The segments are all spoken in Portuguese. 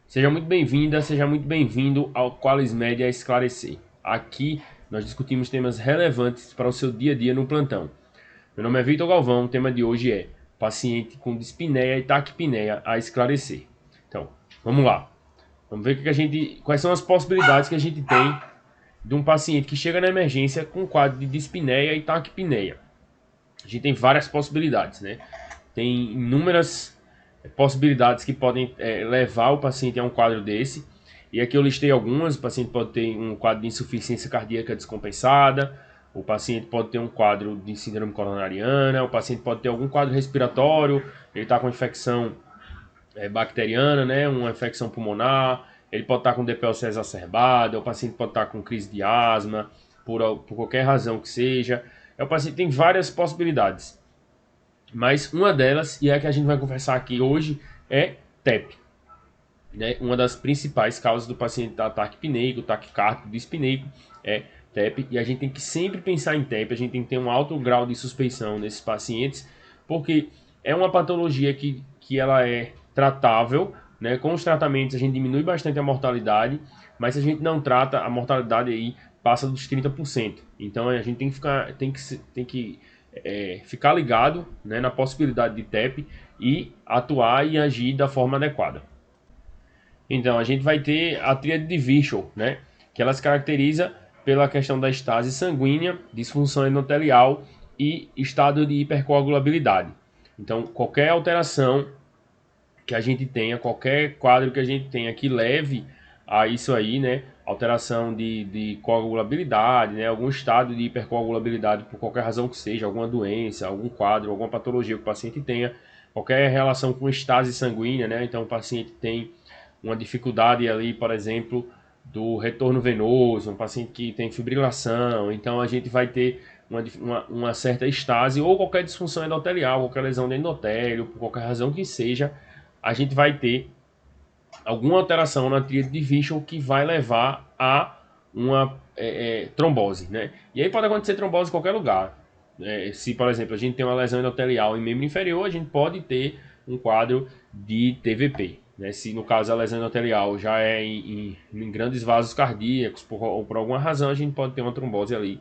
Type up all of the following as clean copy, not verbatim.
Seja muito bem-vinda, seja muito bem-vindo ao Qualis Média Esclarecer. Aqui nós discutimos temas relevantes para o seu dia a dia no plantão. Meu nome é Vitor Galvão, o tema de hoje é paciente com dispneia e taquipneia a esclarecer. Então, vamos lá. Vamos ver quais são as possibilidades que a gente tem de um paciente que chega na emergência com quadro de dispneia e taquipneia. A gente tem várias possibilidades, né? Tem inúmeras possibilidades que podem levar o paciente a um quadro desse. E aqui eu listei algumas. O paciente pode ter um quadro de insuficiência cardíaca descompensada, o paciente pode ter um quadro de síndrome coronariana, o paciente pode ter algum quadro respiratório, ele está com infecção bacteriana, né, uma infecção pulmonar, ele pode estar com DPLC exacerbada, o paciente pode estar com crise de asma, por qualquer razão que seja. O paciente tem várias possibilidades. Mas uma delas, e é a que a gente vai conversar aqui hoje, é TEP. Né? Uma das principais causas do paciente da ataque pineico, taquicárdico, dispneico, é TEP. E a gente tem que sempre pensar em TEP, a gente tem que ter um alto grau de suspeição nesses pacientes, porque é uma patologia que ela é tratável, né? Com os tratamentos a gente diminui bastante a mortalidade, mas se a gente não trata, a mortalidade aí passa dos 30%. Então a gente tem que ficar ligado, né, na possibilidade de TEP e atuar e agir da forma adequada. Então, a gente vai ter a tríade de Virchow, né, que ela se caracteriza pela questão da estase sanguínea, disfunção endotelial e estado de hipercoagulabilidade. Então, qualquer alteração que a gente tenha, qualquer quadro que a gente tenha que leve a isso aí, né, alteração de coagulabilidade, né, algum estado de hipercoagulabilidade por qualquer razão que seja, alguma doença, algum quadro, alguma patologia que o paciente tenha, qualquer relação com estase sanguínea, né, então o paciente tem uma dificuldade ali, por exemplo, do retorno venoso, um paciente que tem fibrilação, então a gente vai ter uma certa estase ou qualquer disfunção endotelial, qualquer lesão do endotélio, por qualquer razão que seja, a gente vai ter alguma alteração na tríade de Virchow que vai levar a uma trombose, né? E aí pode acontecer trombose em qualquer lugar. Se, por exemplo, a gente tem uma lesão endotelial em membro inferior, a gente pode ter um quadro de TVP. Né? Se no caso a lesão endotelial já é em grandes vasos cardíacos, ou por alguma razão, a gente pode ter uma trombose ali.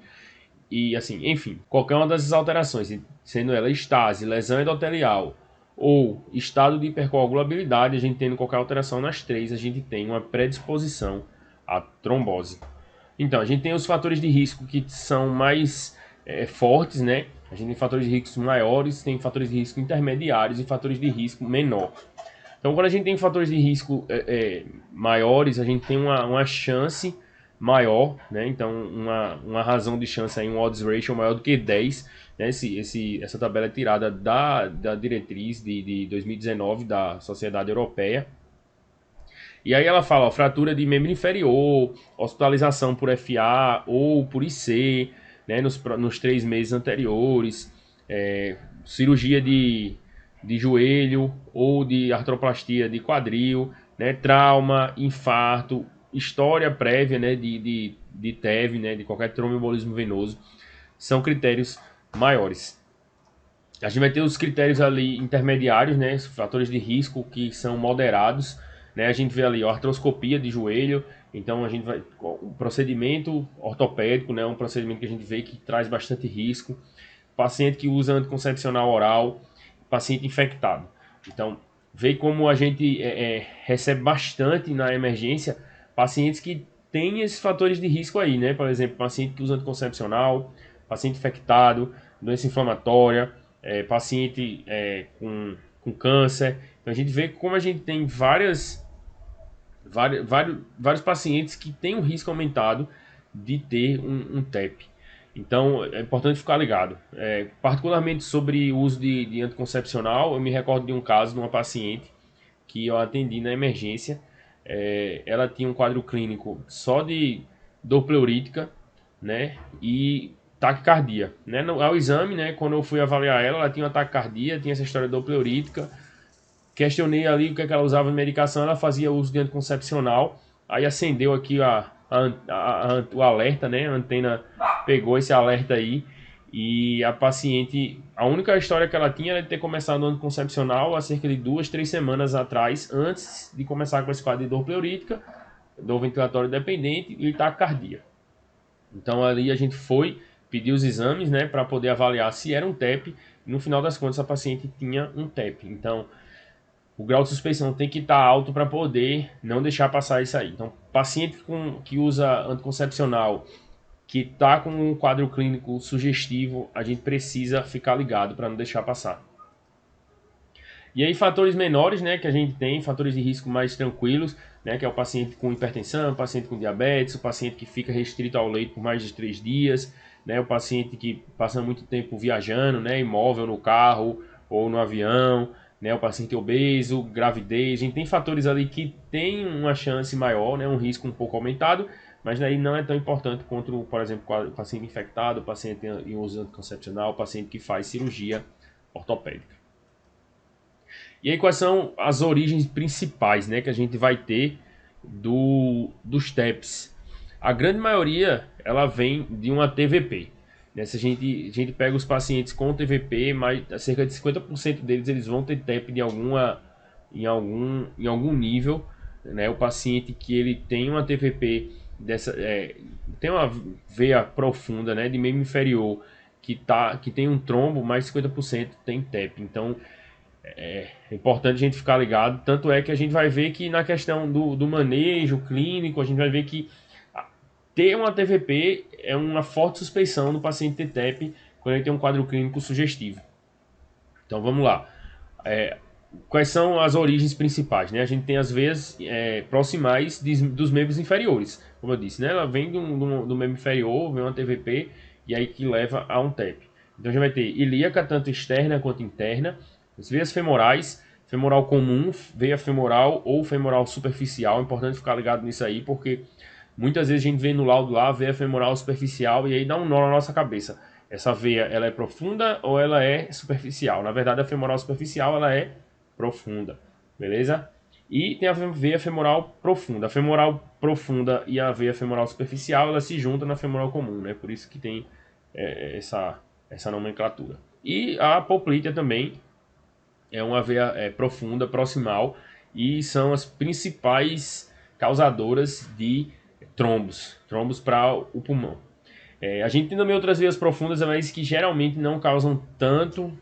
E assim, enfim, qualquer uma dessas alterações, sendo ela estase, lesão endotelial ou estado de hipercoagulabilidade, a gente tendo qualquer alteração nas três, a gente tem uma predisposição à trombose. Então, a gente tem os fatores de risco que são mais fortes, né? A gente tem fatores de risco maiores, tem fatores de risco intermediários e fatores de risco menor. Então, quando a gente tem fatores de risco maiores, a gente tem uma chance maior, né? Então, uma razão de chance aí, um odds ratio maior do que 10, né? Essa tabela é tirada da diretriz de 2019 da Sociedade Europeia. E aí ela fala, ó, fratura de membro inferior, hospitalização por FA ou por IC, né? Nos 3 meses anteriores, cirurgia de joelho ou de artroplastia de quadril, né? Trauma, infarto, história prévia, né? De TEV, né? De qualquer tromboembolismo venoso, são critérios maiores. A gente vai ter os critérios ali intermediários, né? Os fatores de risco que são moderados, né? A gente vê ali a artroscopia de joelho, então a gente vai o procedimento ortopédico, né? Um procedimento que a gente vê que traz bastante risco. Paciente que usa anticoncepcional oral, paciente infectado. Então, vê como a gente recebe bastante na emergência pacientes que têm esses fatores de risco aí, né? Por exemplo, paciente que usa anticoncepcional, paciente infectado, doença inflamatória, paciente com câncer. Então, a gente vê como a gente tem vários pacientes que têm um risco aumentado de ter um TEP. Então é importante ficar ligado. Particularmente sobre o uso de anticoncepcional, eu me recordo de um caso de uma paciente que eu atendi na emergência. Ela tinha um quadro clínico só de dor pleurítica, né, e taquicardia. Né? Ao exame, né, quando eu fui avaliar ela, ela tinha uma taquicardia, tinha essa história de dor pleurítica. Questionei ali o que ela usava de medicação, ela fazia uso de anticoncepcional. Aí acendeu aqui o alerta, né? A antena pegou esse alerta aí E a paciente, a única história que ela tinha era de ter começado o anticoncepcional há cerca de 2, 3 semanas atrás, antes de começar com esse quadro de dor pleurítica, dor ventilatória dependente e taquicardia. Então ali a gente foi pedir os exames, né, para poder avaliar se era um TEP. E no final das contas a paciente tinha um TEP. Então o grau de suspeição tem que estar alto para poder não deixar passar isso aí. Então paciente que usa anticoncepcional que está com um quadro clínico sugestivo, a gente precisa ficar ligado para não deixar passar. E aí fatores menores, né, que a gente tem, fatores de risco mais tranquilos, né, que é o paciente com hipertensão, o paciente com diabetes, o paciente que fica restrito ao leito por mais de 3 dias, né, o paciente que passa muito tempo viajando, né, imóvel no carro ou no avião, né, o paciente obeso, gravidez. A gente tem fatores ali que tem uma chance maior, né, um risco um pouco aumentado, mas aí não é tão importante quanto, por exemplo, o paciente infectado, o paciente em uso anticoncepcional, o paciente que faz cirurgia ortopédica. E aí quais são as origens principais, né, que a gente vai ter dos TEPs? A grande maioria ela vem de uma TVP. Né? Se a gente pega os pacientes com TVP, mais, cerca de 50% deles eles vão ter TEP em algum nível. Né? O paciente que ele tem uma TVP tem uma veia profunda, né, de membro inferior que tem um trombo, mais 50% tem TEP. Então é importante a gente ficar ligado. Tanto é que a gente vai ver que na questão do manejo clínico, a gente vai ver que ter uma TVP é uma forte suspeição do paciente ter TEP quando ele tem um quadro clínico sugestivo. Então vamos lá. Quais são as origens principais? Né? A gente tem as veias proximais dos membros inferiores, como eu disse, né? Ela vem do membro inferior, vem uma TVP, e aí que leva a um TEP. Então a gente vai ter ilíaca, tanto externa quanto interna, as veias femorais, femoral comum, veia femoral ou femoral superficial. É importante ficar ligado nisso aí, porque muitas vezes a gente vê no laudo lá a veia femoral superficial e aí dá um nó na nossa cabeça. Essa veia, ela é profunda ou ela é superficial? Na verdade, a femoral superficial, ela é profunda, beleza? E tem a veia femoral profunda. A femoral profunda e a veia femoral superficial, ela se juntam na femoral comum, né? Por isso que tem essa nomenclatura. E a poplítea também é uma veia profunda, proximal, e são as principais causadoras de trombos para o pulmão. A gente tem também outras veias profundas, mas que geralmente não causam tanto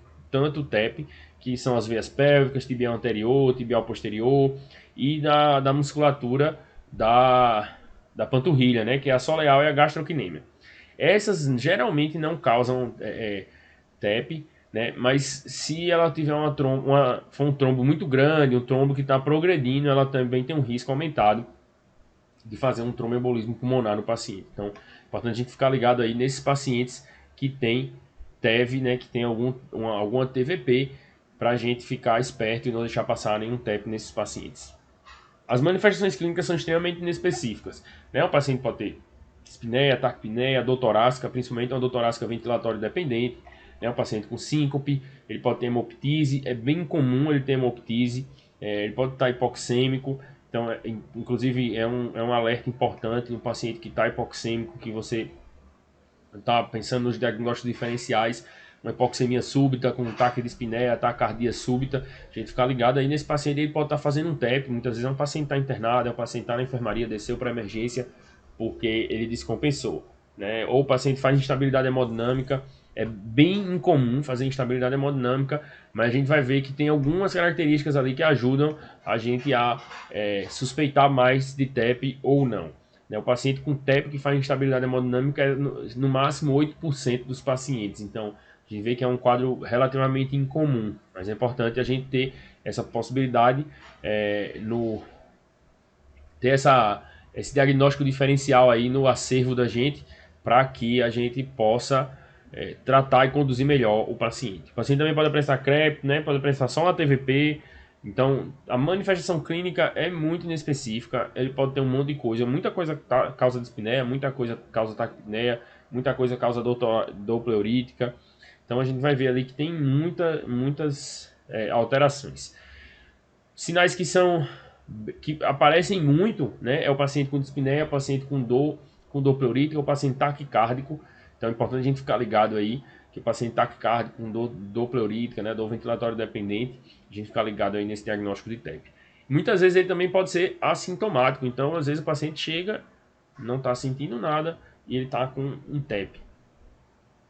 TEP, que são as veias pélvicas, tibial anterior, tibial posterior, e da musculatura da panturrilha, né, que é a soleal e a gastrocnêmia. Essas geralmente não causam TEP, né, mas se ela tiver for um trombo muito grande, um trombo que está progredindo, ela também tem um risco aumentado de fazer um tromboembolismo pulmonar no paciente. Então, é importante a gente ficar ligado aí nesses pacientes que tem TEV, né, que tem alguma TVP, para a gente ficar esperto e não deixar passar nenhum TEP nesses pacientes. As manifestações clínicas são extremamente inespecíficas. Né? O paciente pode ter dispneia, taquipneia, dor torácica, principalmente uma dor torácica ventilatória dependente. Né? O paciente com síncope, ele pode ter hemoptise, é bem comum ele ter hemoptise, ele pode estar hipoxêmico. Então, inclusive, é um alerta importante no paciente que está hipoxêmico, que você está pensando nos diagnósticos diferenciais, uma hipoxemia súbita, com taquidispneia, taquicardia súbita. A gente ficar ligado aí nesse paciente, ele pode estar fazendo um TEP, muitas vezes é um paciente está internado, é um paciente está na enfermaria, desceu para emergência porque ele descompensou. Né? Ou o paciente faz instabilidade hemodinâmica, é bem incomum fazer instabilidade hemodinâmica, mas a gente vai ver que tem algumas características ali que ajudam a gente a suspeitar mais de TEP ou não. Né? O paciente com TEP que faz instabilidade hemodinâmica é no máximo 8% dos pacientes. Então, a gente vê que é um quadro relativamente incomum, mas é importante a gente ter essa possibilidade, ter esse diagnóstico diferencial aí no acervo da gente, para que a gente possa tratar e conduzir melhor o paciente. O paciente também pode apresentar CREP, né? Pode apresentar só uma TVP. Então, a manifestação clínica é muito inespecífica, ele pode ter um monte de coisa, muita coisa causa dispneia, muita coisa causa taquipneia, muita coisa causa dor pleurítica. Então, a gente vai ver ali que tem muitas alterações. Sinais que aparecem muito, né, é o paciente com dispneia, o paciente com dor pleurítica, o paciente taquicárdico. Então é importante a gente ficar ligado aí, que o paciente taquicárdico com dor pleurítica, né, dor ventilatória dependente, a gente ficar ligado aí nesse diagnóstico de TEP. Muitas vezes ele também pode ser assintomático, então às vezes o paciente chega, não está sentindo nada e ele está com um TEP.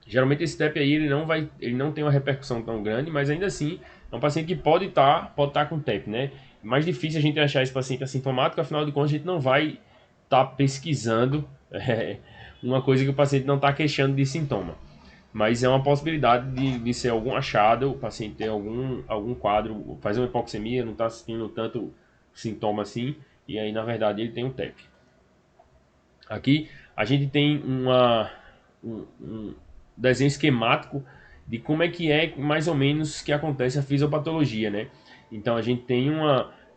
Geralmente esse TEP aí ele não tem uma repercussão tão grande, mas ainda assim é um paciente que pode tá com TEP, né? É mais difícil a gente achar esse paciente assintomático, afinal de contas a gente não vai estar pesquisando uma coisa que o paciente não está queixando de sintoma. Mas é uma possibilidade de ser algum achado, o paciente ter algum quadro, fazer uma hipoxemia, não está sentindo tanto sintoma assim, e aí na verdade ele tem um TEP. Aqui a gente tem um desenho esquemático de como é que mais ou menos que acontece a fisiopatologia, né? Então a gente tem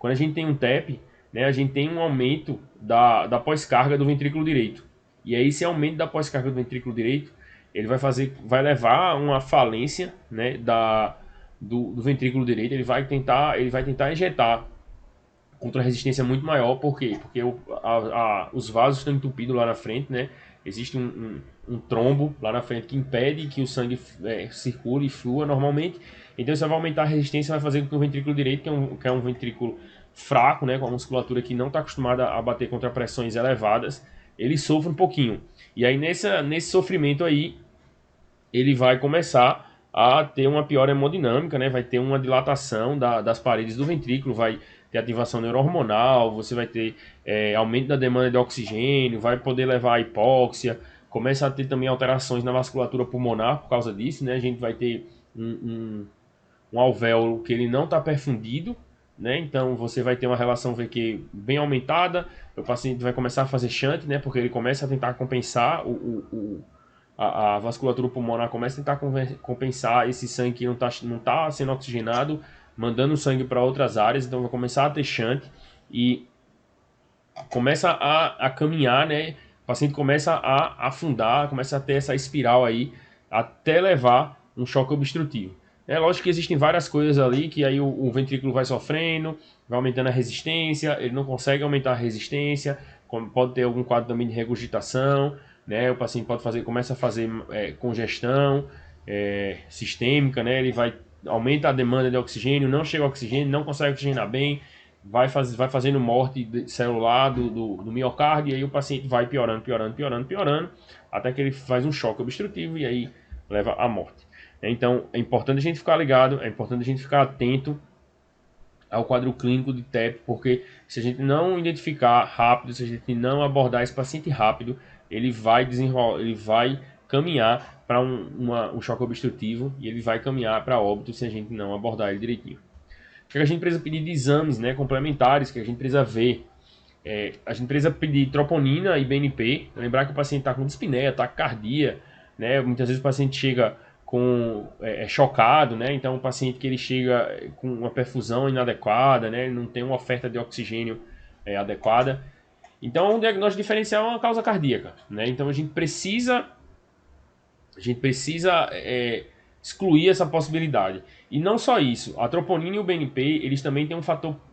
quando a gente tem um TEP, né, a gente tem um aumento da pós-carga do ventrículo direito. E aí esse aumento da pós-carga do ventrículo direito, ele vai levar a uma falência, né, do ventrículo direito, ele vai tentar injetar contra resistência muito maior. Por quê? Porque os vasos estão entupidos lá na frente, né? Existe um trombo lá na frente que impede que o sangue circule e flua normalmente. Então isso vai aumentar a resistência, vai fazer com que o ventrículo direito, que é um ventrículo fraco, né, com a musculatura que não está acostumada a bater contra pressões elevadas, ele sofre um pouquinho. E aí nesse sofrimento aí, ele vai começar a ter uma pior hemodinâmica, né? Vai ter uma dilatação das paredes do ventrículo, vai ter ativação neurohormonal, você vai ter aumento da demanda de oxigênio, vai poder levar a hipóxia, começa a ter também alterações na vasculatura pulmonar por causa disso, né? A gente vai ter um alvéolo que ele não está perfundido, né? Então você vai ter uma relação VQ bem aumentada, o paciente vai começar a fazer shunt, né? Porque ele começa a tentar compensar a vasculatura pulmonar, começa a tentar compensar esse sangue que não tá sendo oxigenado, mandando o sangue para outras áreas, então vai começar a ter shunt e começa a caminhar, né? O paciente começa a afundar, começa a ter essa espiral aí, até levar um choque obstrutivo. É lógico que existem várias coisas ali, que aí o ventrículo vai sofrendo, vai aumentando a resistência, ele não consegue aumentar a resistência, pode ter algum quadro também de regurgitação, né? O paciente começa a fazer congestão sistêmica, né? Ele aumenta a demanda de oxigênio, não chega ao oxigênio, não consegue oxigenar bem, vai fazendo morte celular do miocárdio, e aí o paciente vai piorando, até que ele faz um choque obstrutivo e aí leva à morte. Então é importante a gente ficar ligado, é importante a gente ficar atento ao quadro clínico de TEP, porque se a gente não identificar rápido, se a gente não abordar esse paciente rápido, ele vai caminhar para um choque obstrutivo e ele vai caminhar para óbito se a gente não abordar ele direitinho. O que a gente precisa pedir de exames, né, complementares, que a gente precisa ver? A gente precisa pedir troponina e BNP. Lembrar que o paciente está com dispneia, taquicardia, né? Muitas vezes o paciente chega chocado, né? Então o paciente que ele chega com uma perfusão inadequada, né? Ele não tem uma oferta de oxigênio adequada. Então um diagnóstico diferencial é uma causa cardíaca, né? Então a gente precisa excluir essa possibilidade. E não só isso, a troponina e o BNP, eles também têm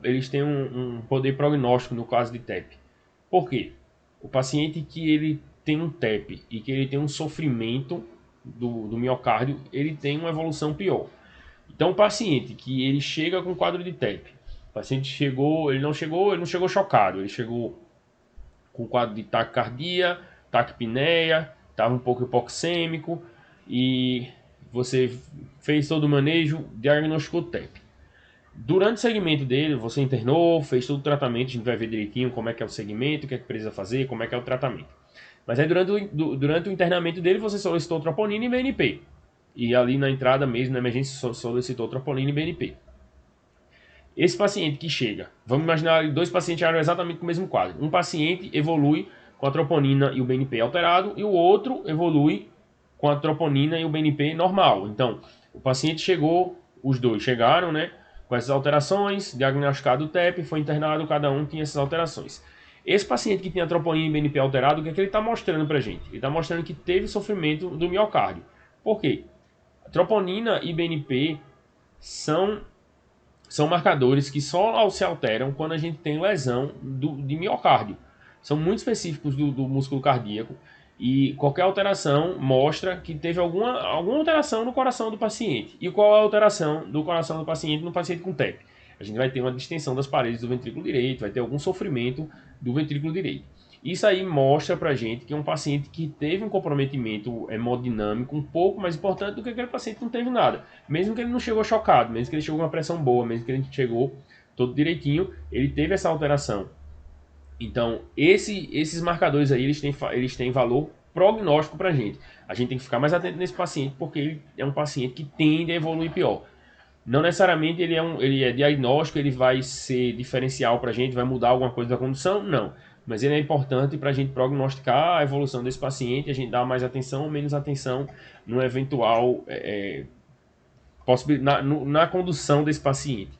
eles têm um poder prognóstico no caso de TEP. Por quê? O paciente que ele tem um TEP e que ele tem um sofrimento do miocárdio, ele tem uma evolução pior. Então o paciente que ele chega com quadro de TEP, o paciente ele não chegou chocado, ele chegou com quadro de taquicardia, taquipneia, estava um pouco hipoxêmico e você fez todo o manejo, diagnosticou TEP. Durante o segmento dele, você internou, fez todo o tratamento, a gente vai ver direitinho como é que é o segmento, o que é que precisa fazer, como é que é o tratamento. Mas aí durante o internamento dele, você solicitou troponina e BNP. E ali na entrada mesmo, na emergência, solicitou troponina e BNP. Esse paciente que chega, vamos imaginar dois pacientes eram exatamente com o mesmo quadro. Um paciente evolui com a troponina e o BNP alterado e o outro evolui com a troponina e o BNP normal. Então, o paciente chegou, os dois chegaram, né, com essas alterações, diagnosticado o TEP, foi internado, cada um tinha essas alterações. Esse paciente que tinha troponina e BNP alterado, o que é que ele está mostrando pra gente? Ele está mostrando que teve sofrimento do miocárdio. Por quê? A troponina e BNP são marcadores que só se alteram quando a gente tem lesão de miocárdio. São muito específicos do músculo cardíaco E qualquer alteração mostra que teve alguma alteração no coração do paciente. E qual é a alteração do coração do paciente no paciente com TEP? A gente vai ter uma distensão das paredes do ventrículo direito, vai ter algum sofrimento do ventrículo direito. Isso aí mostra pra gente que é um paciente que teve um comprometimento hemodinâmico um pouco mais importante do que aquele paciente que não teve nada. Mesmo que ele não chegou chocado, mesmo que ele chegou com uma pressão boa, mesmo que ele chegou todo direitinho, ele teve essa alteração. Então, esses marcadores aí, eles têm valor prognóstico pra gente. A gente tem que ficar mais atento nesse paciente, porque ele é um paciente que tende a evoluir pior. Não necessariamente ele é diagnóstico, ele vai ser diferencial pra gente, vai mudar alguma coisa da condução, não. Mas ele é importante para a gente prognosticar a evolução desse paciente, a gente dar mais atenção ou menos atenção no eventual na condução desse paciente,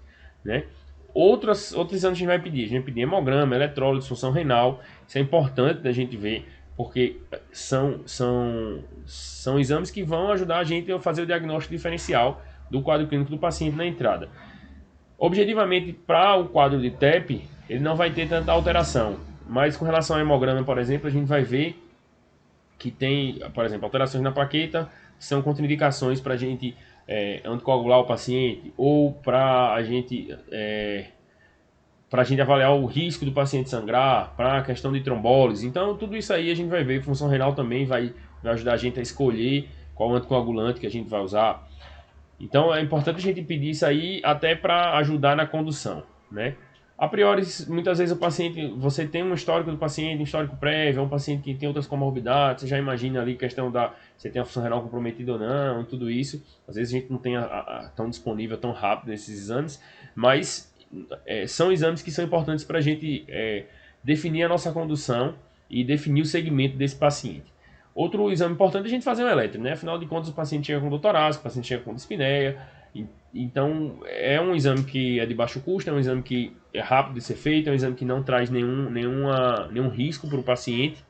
né? Outros exames a gente vai pedir. A gente vai pedir hemograma, eletrólito, disfunção renal. Isso é importante da gente ver, porque são exames que vão ajudar a gente a fazer o diagnóstico diferencial do quadro clínico do paciente na entrada. Objetivamente, para o quadro de TEP, ele não vai ter tanta alteração. Mas com relação ao hemograma, por exemplo, a gente vai ver que tem, por exemplo, alterações na plaqueta, que são contraindicações para a gente anticoagular o paciente, ou para a gente avaliar o risco do paciente sangrar, para a questão de trombólise. Então, tudo isso aí a gente vai ver. Função renal também vai ajudar a gente a escolher qual anticoagulante que a gente vai usar. Então, é importante a gente pedir isso aí até para ajudar na condução, né? A priori, muitas vezes você tem um histórico do paciente, um histórico prévio, é um paciente que tem outras comorbidades, você já imagina ali a questão você tem a função renal comprometida ou não, tudo isso. Às vezes a gente não tem tão disponível, tão rápido esses exames, mas são exames que são importantes para a gente definir a nossa condução e definir o segmento desse paciente. Outro exame importante é a gente fazer um eletro, né? Afinal de contas, o paciente chega com dor torácica, o paciente chega com dispneia. Então, é um exame que é de baixo custo, é um exame que é rápido de ser feito, é um exame que não traz nenhum risco para o paciente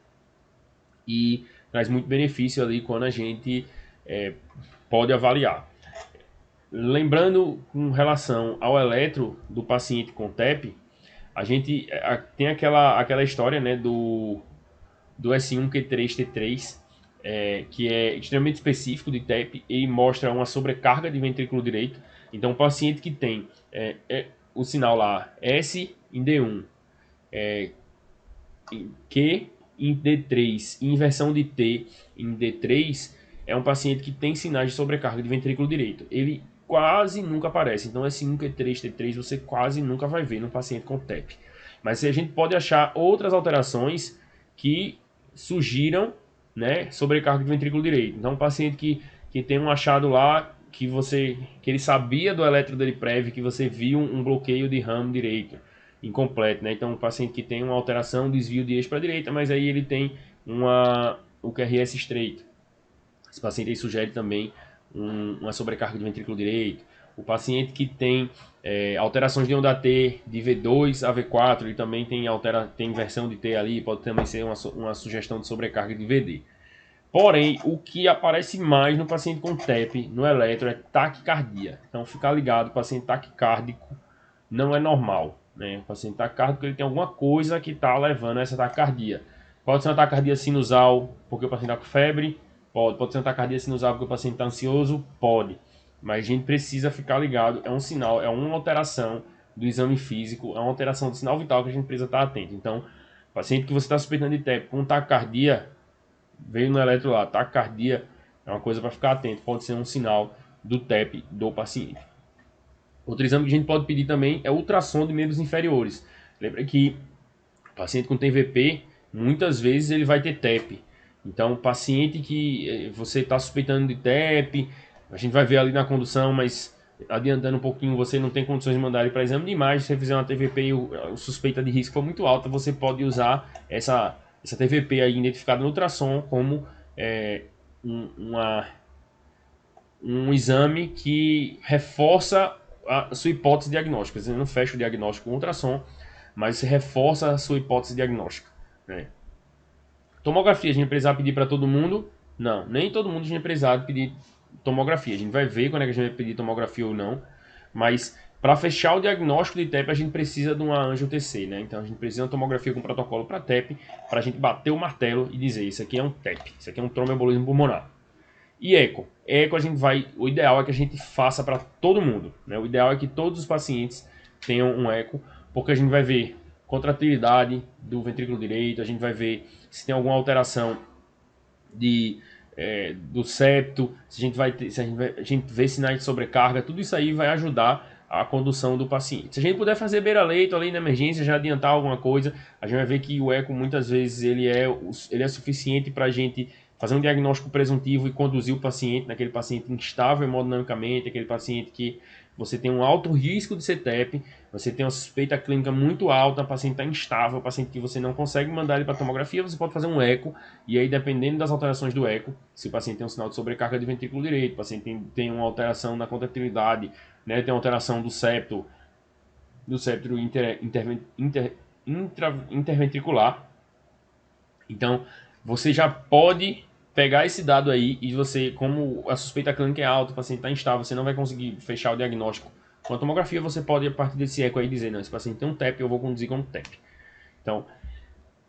e traz muito benefício ali quando a gente pode avaliar. Lembrando, com relação ao eletro do paciente com TEP, a gente tem aquela história, né, do S1Q3T3, que é extremamente específico de TEP e mostra uma sobrecarga de ventrículo direito. Então, o paciente que tem o sinal lá S em D1, Q em D3 e inversão de T em D3, é um paciente que tem sinais de sobrecarga de ventrículo direito. Ele quase nunca aparece. Então, S1Q3T3 você quase nunca vai ver no paciente com TEP. Mas a gente pode achar outras alterações que sugiram, né, sobrecarga de ventrículo direito. Então, um paciente que tem um achado lá que ele sabia do eletro dele prévio, que você viu um bloqueio de ramo direito incompleto, né? Então, um paciente que tem uma alteração, desvio de eixo para a direita, mas aí ele tem o QRS estreito. Esse paciente aí sugere também uma sobrecarga de ventrículo direito. O paciente que tem alterações de onda T de V2 a V4, ele também tem inversão de T ali, pode também ser uma sugestão de sobrecarga de VD. Porém, o que aparece mais no paciente com TEP, no eletro, é taquicardia. Então, ficar ligado, o paciente taquicárdico não é normal, né? O paciente taquicárdico ele tem alguma coisa que está levando a essa taquicardia. Pode ser uma taquicardia sinusal, porque o paciente está com febre. Pode ser uma taquicardia sinusal porque o paciente está ansioso? Pode. Mas a gente precisa ficar ligado. É um sinal, é uma alteração do exame físico, é uma alteração do sinal vital que a gente precisa estar atento. Então, paciente que você está suspeitando de TEP com taquicardia, veio no eletro lá, taquicardia é uma coisa para ficar atento. Pode ser um sinal do TEP do paciente. Outro exame que a gente pode pedir também é ultrassom de membros inferiores. Lembra que o paciente com TVP, muitas vezes ele vai ter TEP. Então, paciente que você está suspeitando de TEP, a gente vai ver ali na condução, mas adiantando um pouquinho, você não tem condições de mandar ele para exame de imagem. Se você fizer uma TVP e a suspeita de risco for muito alta, você pode usar essa TVP aí identificada no ultrassom como um exame que reforça a sua hipótese diagnóstica. Você não fecha o diagnóstico com ultrassom, mas você reforça a sua hipótese diagnóstica, né? Tomografia, a gente precisa pedir para todo mundo? Não, nem todo mundo a gente precisa pedir tomografia. A gente vai ver quando é que a gente vai pedir tomografia ou não, mas Para fechar o diagnóstico de TEP, a gente precisa de uma Angio-TC, né? Então a gente precisa de uma tomografia com protocolo para TEP, para a gente bater o martelo e dizer, isso aqui é um TEP, isso aqui é um tromboembolismo pulmonar. E eco? Eco o ideal é que a gente faça para todo mundo, né? O ideal é que todos os pacientes tenham um eco, porque a gente vai ver contratilidade do ventrículo direito, a gente vai ver se tem alguma alteração do septo, se a gente vê sinais de sobrecarga, tudo isso aí vai ajudar a condução do paciente. Se a gente puder fazer beira-leito ali na emergência, já adiantar alguma coisa, a gente vai ver que o eco muitas vezes ele é suficiente para a gente fazer um diagnóstico presuntivo e conduzir o paciente naquele paciente instável hemodinamicamente, aquele paciente que você tem um alto risco de ser TEP, você tem uma suspeita clínica muito alta, o paciente está instável, o paciente que você não consegue mandar ele para tomografia, você pode fazer um eco, e aí dependendo das alterações do eco, se o paciente tem um sinal de sobrecarga de ventrículo direito, o paciente tem uma alteração na contratilidade, né, tem uma alteração do septo interventricular, então você já pode pegar esse dado aí e você, como a suspeita clínica é alta, o paciente está instável, você não vai conseguir fechar o diagnóstico com a tomografia, você pode, a partir desse eco aí, dizer, não, esse paciente tem um TEP, eu vou conduzir como TEP. Então,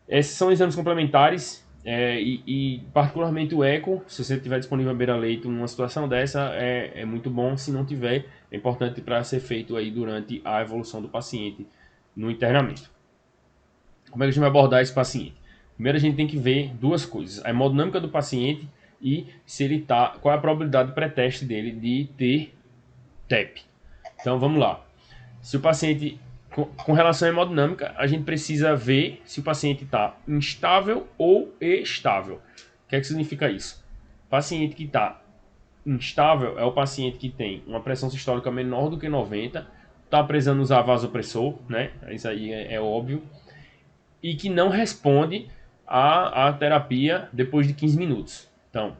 esses são exames complementares e particularmente o eco, se você tiver disponível a beira-leito numa situação dessa, é muito bom. Se não tiver, é importante para ser feito aí durante a evolução do paciente no internamento. Como é que a gente vai abordar esse paciente? Primeiro a gente tem que ver duas coisas, a hemodinâmica do paciente e se ele qual é a probabilidade pré-teste dele de ter TEP. Então vamos lá. Se o paciente, com relação à hemodinâmica, a gente precisa ver se o paciente está instável ou estável. O que é que significa isso? O paciente que está instável é o paciente que tem uma pressão sistólica menor do que 90, está precisando usar vasopressor, né? Isso aí é óbvio. E que não responde à terapia depois de 15 minutos. Então,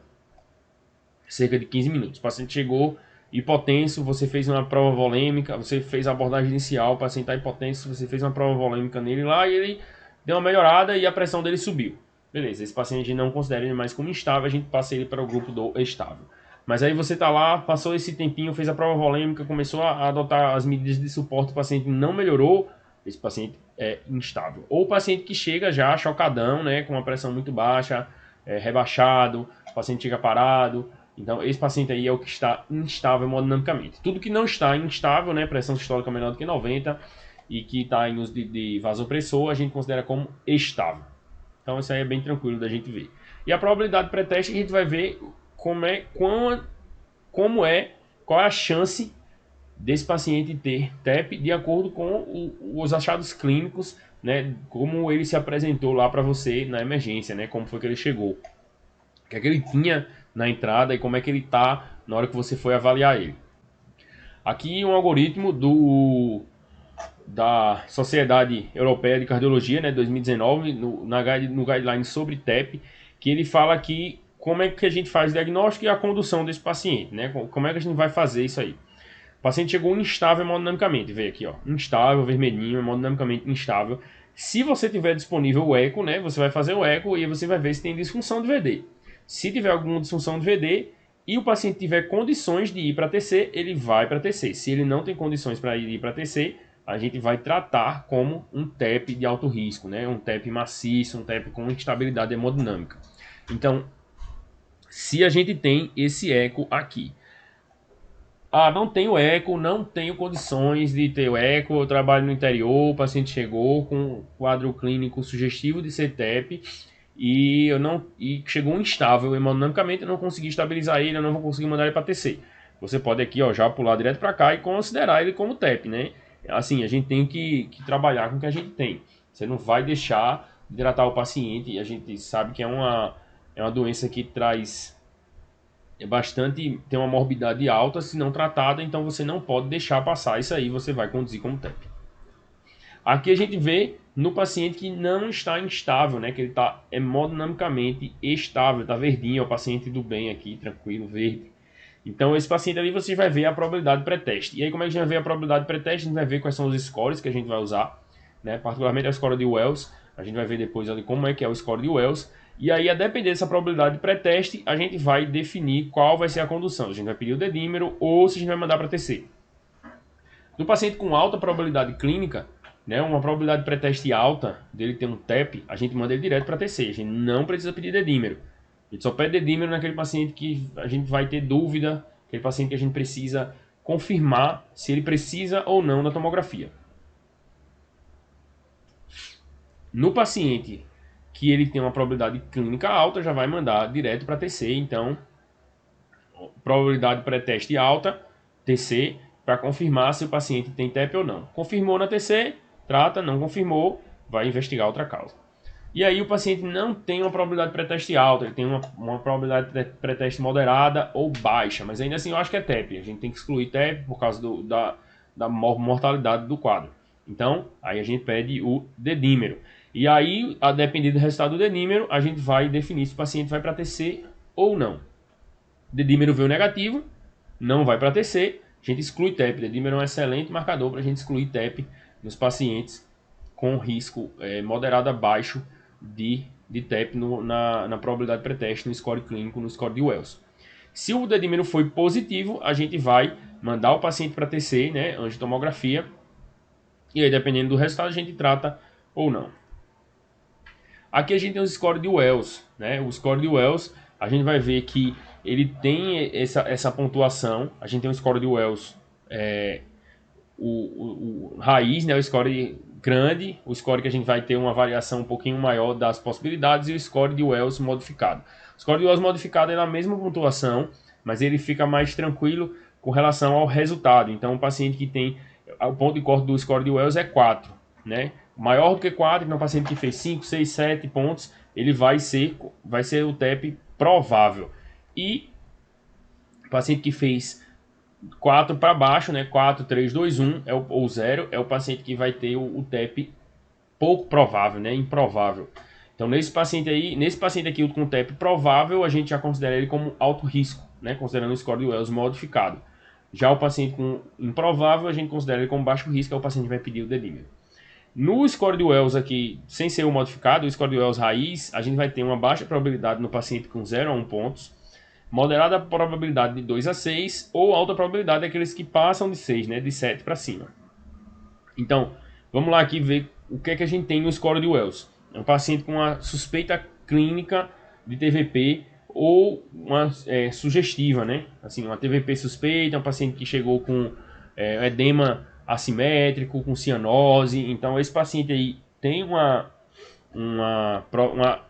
cerca de 15 minutos. O paciente chegou hipotenso, você fez uma prova volêmica, você fez a abordagem inicial, o paciente está hipotenso, você fez uma prova volêmica nele lá e ele deu uma melhorada e a pressão dele subiu. Beleza, esse paciente a gente não considera ele mais como instável, a gente passa ele para o grupo do estável. Mas aí você está lá, passou esse tempinho, fez a prova volêmica, começou a adotar as medidas de suporte, o paciente não melhorou, esse paciente é instável. Ou o paciente que chega já chocadão, né, com uma pressão muito baixa, rebaixado, o paciente chega parado. Então, esse paciente aí é o que está instável hemodinamicamente. Tudo que não está instável, né, pressão sistólica menor do que 90 e que está em uso de vasopressor, a gente considera como estável. Então, isso aí é bem tranquilo da gente ver. E a probabilidade pré-teste, a gente vai ver qual é a chance desse paciente ter TEP de acordo com os achados clínicos, né, como ele se apresentou lá para você na emergência, né, como foi que ele chegou, o que é que ele tinha na entrada e como é que ele está na hora que você foi avaliar ele. Aqui um algoritmo da Sociedade Europeia de Cardiologia, né, 2019, no guideline sobre TEP, que ele fala aqui como é que a gente faz o diagnóstico e a condução desse paciente, né, como é que a gente vai fazer isso aí. O paciente chegou instável hemodinamicamente, vê aqui, ó, instável, vermelhinho, hemodinamicamente instável. Se você tiver disponível o eco, né, você vai fazer o eco e você vai ver se tem disfunção de VD. Se tiver alguma disfunção de VD e o paciente tiver condições de ir para TC, ele vai para TC. Se ele não tem condições para ir para TC, a gente vai tratar como um TEP de alto risco, né, um TEP maciço, um TEP com instabilidade hemodinâmica. Então, se a gente tem esse eco aqui, não tenho eco, não tenho condições de ter o eco, eu trabalho no interior, o paciente chegou com um quadro clínico sugestivo de ser TEP e chegou instável hemodinamicamente, eu não consegui estabilizar ele, eu não vou conseguir mandar ele para TC. Você pode aqui, ó, já pular direto para cá e considerar ele como TEP, né? Assim, a gente tem que trabalhar com o que a gente tem. Você não vai deixar de tratar o paciente, e a gente sabe que é uma doença que traz tem uma morbidade alta se não tratada, então você não pode deixar passar isso aí, você vai conduzir como TEP. Aqui a gente vê no paciente que não está instável, né, que ele está hemodinamicamente estável, está verdinho, é o paciente do bem aqui, tranquilo, verde. Então esse paciente ali você vai ver a probabilidade pré-teste. E aí como é que a gente vai ver a probabilidade pré-teste? A gente vai ver quais são os scores que a gente vai usar, né, particularmente a score de Wells, a gente vai ver depois ali como é que é o score de Wells. E aí, a depender dessa probabilidade de pré-teste, a gente vai definir qual vai ser a condução. A gente vai pedir o dedímero ou se a gente vai mandar para TC. No paciente com alta probabilidade clínica, né, uma probabilidade pré-teste alta dele ter um TEP, a gente manda ele direto para TC. A gente não precisa pedir dedímero. A gente só pede dedímero naquele paciente que a gente vai ter dúvida, aquele paciente que a gente precisa confirmar se ele precisa ou não da tomografia. No paciente que ele tem uma probabilidade clínica alta, já vai mandar direto para TC. Então, probabilidade pré-teste alta, TC, para confirmar se o paciente tem TEP ou não. Confirmou na TC, trata, não confirmou, vai investigar outra causa. E aí o paciente não tem uma probabilidade pré-teste alta, ele tem uma probabilidade pré-teste moderada ou baixa, mas ainda assim eu acho que é TEP. A gente tem que excluir TEP por causa da mortalidade do quadro. Então, aí a gente pede o dedímero. E aí, a depender do resultado do dedímero, a gente vai definir se o paciente vai para TC ou não. Dedímero veio negativo, não vai para TC, a gente exclui TEP. Dedímero é um excelente marcador para a gente excluir TEP nos pacientes com risco moderado a baixo de TEP na probabilidade pré-teste, no score clínico, no score de Wells. Se o dedímero foi positivo, a gente vai mandar o paciente para TC, né, angiotomografia, e aí dependendo do resultado a gente trata ou não. Aqui a gente tem o score de Wells, né? O score de Wells, a gente vai ver que ele tem essa pontuação. A gente tem um score de Wells, o raiz, né? O score grande, o score que a gente vai ter uma variação um pouquinho maior das possibilidades, e o score de Wells modificado. O score de Wells modificado é na mesma pontuação, mas ele fica mais tranquilo com relação ao resultado. Então, o paciente que tem o ponto de corte do score de Wells é 4, né? Maior do que 4, então o paciente que fez 5, 6, 7 pontos, ele vai ser o TEP provável. E o paciente que fez 4 para baixo, né? 4, 3, 2, 1 ou 0, é o paciente que vai ter o TEP pouco provável, né? Improvável. Então, nesse paciente aqui com TEP provável, a gente já considera ele como alto risco, né? Considerando o score de Wells modificado. Já o paciente com improvável, a gente considera ele como baixo risco, é o paciente que vai pedir o dedímero. No score de Wells aqui, sem ser o modificado, o score de Wells raiz, a gente vai ter uma baixa probabilidade no paciente com 0 a 1 pontos, moderada probabilidade de 2 a 6, ou alta probabilidade daqueles que passam de 6, né, de 7 para cima. Então, vamos lá aqui ver o que é que a gente tem no score de Wells. É um paciente com uma suspeita clínica de TVP ou uma sugestiva, né? Assim, uma TVP suspeita, um paciente que chegou com edema assimétrico, com cianose. Então, esse paciente aí tem uma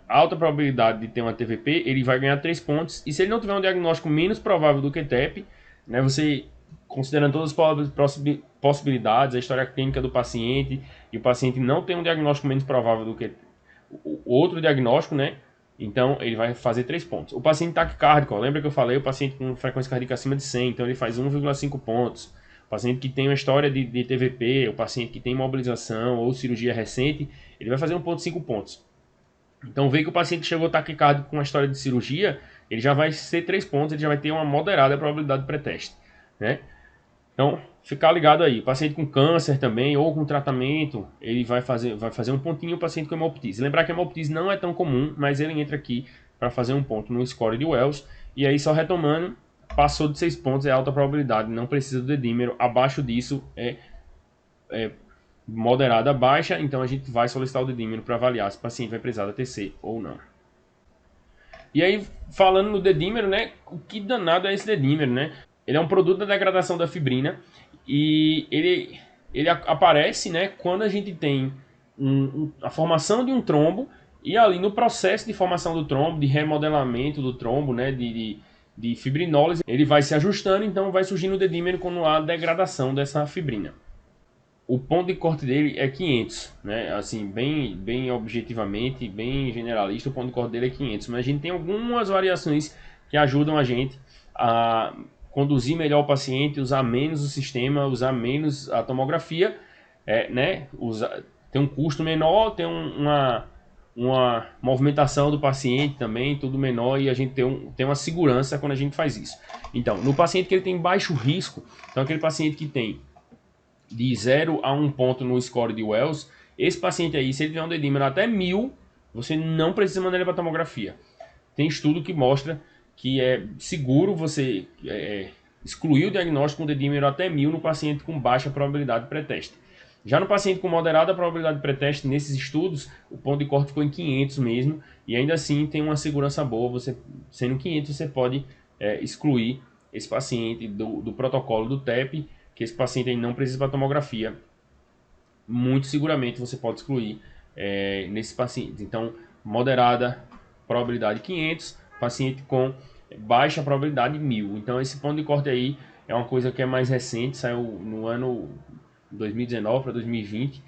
alta probabilidade de ter uma TVP, ele vai ganhar 3 pontos. E se ele não tiver um diagnóstico menos provável do que TEP, né, você, considerando todas as possibilidades, a história clínica do paciente, e o paciente não tem um diagnóstico menos provável do que o outro diagnóstico, né? Então, ele vai fazer 3 pontos. O paciente taquicárdico, lembra que eu falei, o paciente com frequência cardíaca acima de 100, então ele faz 1,5 pontos. O paciente que tem uma história de TVP, o paciente que tem imobilização ou cirurgia recente, ele vai fazer 1,5 pontos. Então, vê que o paciente que chegou taquicárdico com uma história de cirurgia, ele já vai ser 3 pontos, ele já vai ter uma moderada probabilidade pré-teste, né? Então, ficar ligado aí. O paciente com câncer também, ou com tratamento, ele vai fazer um pontinho. O paciente com hemoptise. Lembrar que a hemoptise não é tão comum, mas ele entra aqui para fazer um ponto no score de Wells. E aí, só retomando, passou de 6 pontos, é alta probabilidade, não precisa do dedímero. Abaixo disso é moderada baixa, então a gente vai solicitar o dedímero para avaliar se o paciente vai precisar da TC ou não. E aí, falando no dedímero, né? O que danado é esse dedímero, né? Ele é um produto da degradação da fibrina e ele aparece, né, quando a gente tem a formação de um trombo e ali no processo de formação do trombo, de remodelamento do trombo, né, de fibrinólise, ele vai se ajustando, então vai surgindo o dedímero quando há degradação dessa fibrina. O ponto de corte dele é 500, né? Assim, bem objetivamente, bem generalista, o ponto de corte dele é 500. Mas a gente tem algumas variações que ajudam a gente a conduzir melhor o paciente, usar menos o sistema, usar menos a tomografia, né? Tem um custo menor, tem uma movimentação do paciente também, tudo menor, e a gente tem uma segurança quando a gente faz isso. Então, no paciente que ele tem baixo risco, então aquele paciente que tem de 0 a 1 ponto no score de Wells, esse paciente aí, se ele tiver um dedímero até 1000, você não precisa mandar ele para tomografia. Tem estudo que mostra que é seguro você excluir o diagnóstico com dedímero até 1000 no paciente com baixa probabilidade pré-teste. Já no paciente com moderada probabilidade pré-teste, nesses estudos, o ponto de corte ficou em 500 mesmo, e ainda assim tem uma segurança boa, você, sendo 500 você pode excluir esse paciente do protocolo do TEP, que esse paciente aí não precisa para tomografia. Muito seguramente você pode excluir nesses pacientes. Então, moderada probabilidade 500, paciente com baixa probabilidade 1000. Então, esse ponto de corte aí é uma coisa que é mais recente, saiu no ano 2019 para 2020,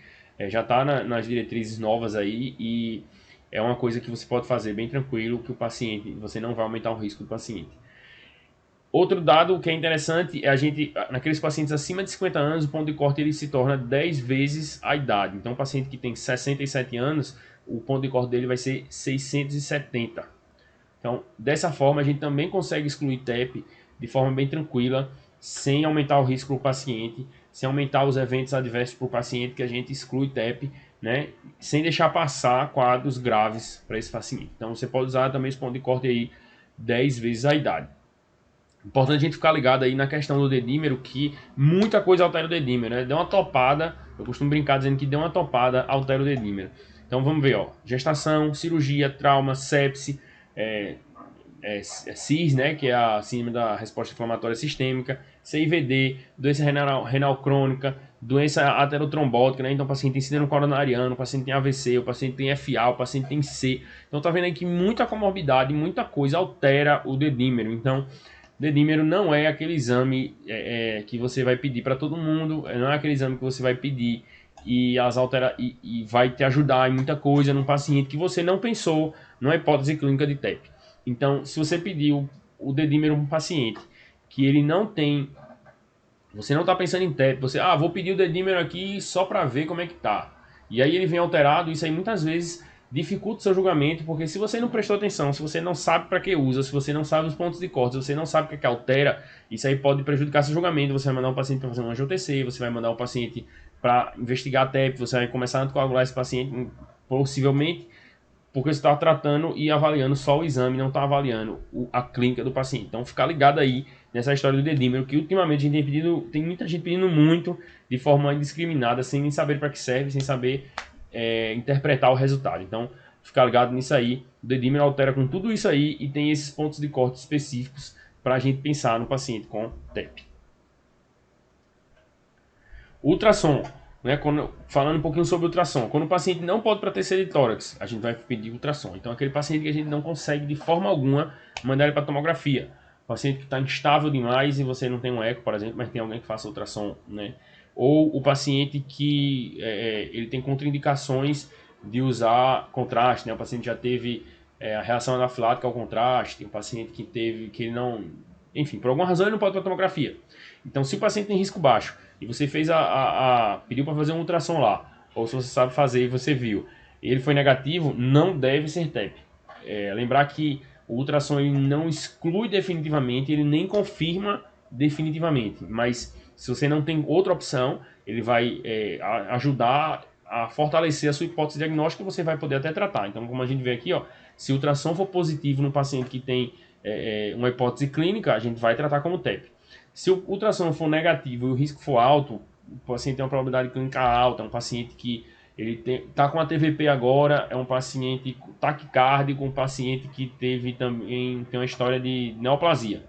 já está nas diretrizes novas aí e é uma coisa que você pode fazer bem tranquilo, que o paciente, você não vai aumentar o risco do paciente. Outro dado que é interessante é naqueles pacientes acima de 50 anos, o ponto de corte ele se torna 10 vezes a idade. Então, um paciente que tem 67 anos, o ponto de corte dele vai ser 670. Então, dessa forma, a gente também consegue excluir TEP de forma bem tranquila, sem aumentar o risco para o paciente, sem aumentar os eventos adversos para o paciente, que a gente exclui TEP, né, sem deixar passar quadros graves para esse paciente. Então, você pode usar também esse ponto de corte aí 10 vezes a idade. Importante a gente ficar ligado aí na questão do dedímero, que muita coisa altera o dedímero, né? Deu uma topada, eu costumo brincar dizendo que deu uma topada, altera o dedímero. Então vamos ver, ó, gestação, cirurgia, trauma, sepse, CIS, né, que é a síndrome da resposta inflamatória sistêmica, CIVD, doença renal crônica, doença aterotrombótica, né? Então o paciente tem síndrome coronariana, o paciente tem AVC, o paciente tem FA, o paciente tem C. Então tá vendo aí que muita comorbidade, muita coisa altera o dedímero. Então dedímero não é aquele exame que você vai pedir para todo mundo, não é aquele exame que você vai pedir e vai te ajudar em muita coisa num paciente que você não pensou numa hipótese clínica de TEP. Então, se você pediu o dedímero para um paciente que ele não tem, você não está pensando em TEP, você, vou pedir o dedímero aqui só para ver como é que tá. E aí ele vem alterado, isso aí muitas vezes dificulta o seu julgamento, porque se você não prestou atenção, se você não sabe para que usa, se você não sabe os pontos de corte, se você não sabe o que é que altera, isso aí pode prejudicar seu julgamento. Você vai mandar um paciente para fazer um AJTC, você vai mandar um paciente para investigar a TEP, você vai começar a anticoagular esse paciente, possivelmente, porque você está tratando e avaliando só o exame, não está avaliando a clínica do paciente. Então, ficar ligado aí nessa história do dedímero, que ultimamente a gente tem muita gente pedindo muito, de forma indiscriminada, sem nem saber para que serve, sem saber interpretar o resultado. Então, ficar ligado nisso aí. O dedímero altera com tudo isso aí e tem esses pontos de corte específicos para a gente pensar no paciente com TEP. Ultrassom, né? Falando um pouquinho sobre ultrassom. Quando o paciente não pode para TC de tórax, a gente vai pedir ultrassom. Então, aquele paciente que a gente não consegue de forma alguma mandar ele para tomografia. Paciente que está instável demais e você não tem um eco, por exemplo, mas tem alguém que faça ultrassom, né? Ou o paciente que ele tem contraindicações de usar contraste, né? O paciente já teve a reação anafilática ao contraste, o paciente que ele não... Enfim, por alguma razão ele não pode para tomografia. Então, se o paciente tem risco baixo e você fez pediu para fazer um ultrassom lá, ou se você sabe fazer e você viu, e ele foi negativo, não deve ser TEP. Lembrar que o ultrassom ele não exclui definitivamente, ele nem confirma definitivamente, mas se você não tem outra opção, ele vai ajudar a fortalecer a sua hipótese diagnóstica e você vai poder até tratar. Então, como a gente vê aqui, ó, se o ultrassom for positivo no paciente que tem uma hipótese clínica, a gente vai tratar como TEP. Se o ultrassom for negativo e o risco for alto, o paciente tem uma probabilidade clínica alta, é um paciente que ele está com a TVP agora, é um paciente taquicárdico, um paciente que tem uma história de neoplasia.